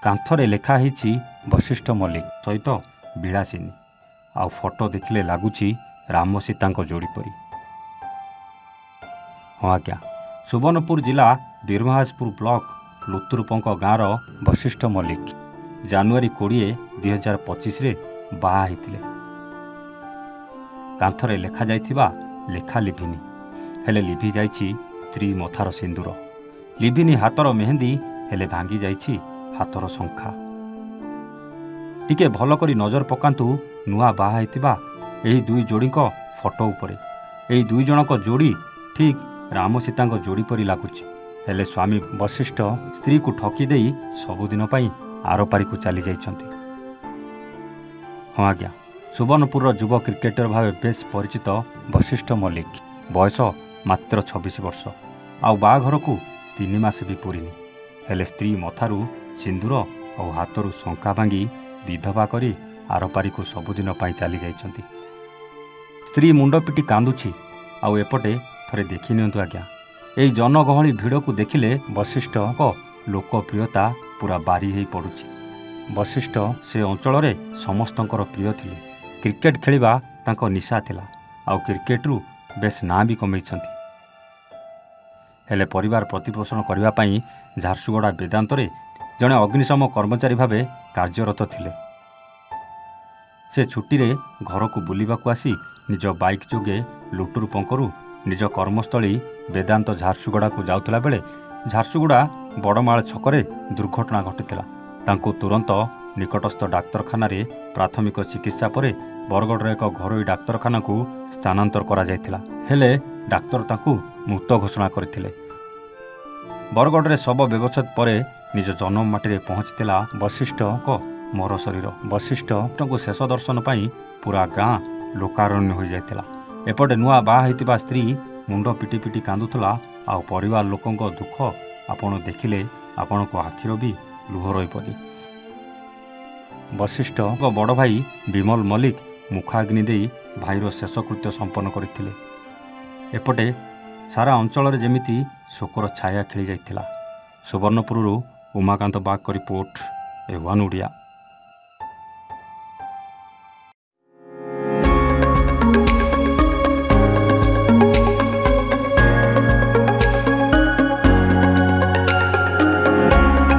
कांथरे लेखा होईछि वशिष्ठ मल्लिक सहित विलासिनी आउ फोटो देखिले लगुच राम सीता जोड़ी परी। हाँ आज्ञा सुवर्णपुर जिला बीरमहाजपुर ब्लॉक लुतुरपंक गाँवर वशिष्ठ मल्लिक जानुआरी 20 2025 बाहा होइतिले। कांथरे लेखा जाइथिबा लेखा लिभिनी हेले लिभि जाइछि स्त्री मथार सिंदूर। लिभिनी हाथर मेहंदी हेले भांगी जाइछि हाथर शंखा। टिके भल करी नजर पकांतु नुआ बाहा होइतिबा एही दुई जोड़ीक फोटो उपरे। एही दुई जनक जोड़ी ठीक राम सीता जोड़ी परी लगुच। हेले स्वामी वशिष्ठ स्त्री को ठकी देई सबुदिन पई आरपारी को चली जाइछंती। हाँ आज्ञा सुवर्णपुर युव क्रिकेटर भाव बेस परिचित वशिष्ठ मल्लिक बयस मात्र 26 वर्ष आउ बाघर को 3 मास भी पूरीनी। हेले स्त्री मथारू सिंदूर और हाथरू शंका भांगी विधवा करी आरपारी को सबुदिन पाई चली जाइछंती। स्त्री मुंड पिटी कांदुछि आउ एपटे थरे देखि नियंतु आज्ञा एई जनगहली भिड़ को देखिले वशिष्ठ लोकप्रियता पूरा बारी हो पड़ुछि। वशिष्ठ से अंचल रे समस्तंकर प्रिय थिले। क्रिकेट खेलिबा तांको निशा थिला आउ क्रिकेटरू बेस ना भी कमैछंती। हेले परिवार प्रतिपोषण करबा पई झारसुगुड़ा वेदांत रे जणे अग्निशम कर्मचारी भावे कार्यरत थिले। से छुट्टी रे घर को बुलिबा को आसी निज बाइक जोगे लुटुर पंकरू निज कर्मस्थली वेदांत झारसुगुड़ा को जाउतला बेले झारसुगुड़ा बड़माल छकरे दुर्घटना घटिथिला। तांको तुरंत निकटस्थ डाक्तरखाना रे प्राथमिक चिकित्सा परे बरगढ़ एक घरोई डाक्तरखाना को स्थानांतर करा जायथिला। हेले डाक्तर तांको मृत घोषणा करथिले। बरगढ़ रे शव व्यवच्छेद परे निज जन्म माटी रे पहुंचतिला वशिष्ठ को मोर शरीर। वशिष्ठ को शेष दर्शन पाई पूरा गाँ लोकारण्य हो जायतिला। एपटे नुआ बाहा होइतिबा स्त्री मुंड पिटी पिटी कांदुथला आउ परिवार लोकंक दुख आपण देखिले आपण को आखिर भी लुह रही पड़ी। वशिष्ठ को बड़ भाई विमल मल्लिक मुखाग्नि देई भाईर शेषकृत्य संपन्न करथिले। एपटे सारा अंचल रे जेमिति शोकर छाया खेली जाइथिला। सुवर्णपुरରୁ उमाकांत बाग रिपोर्ट ए वन ओडिया।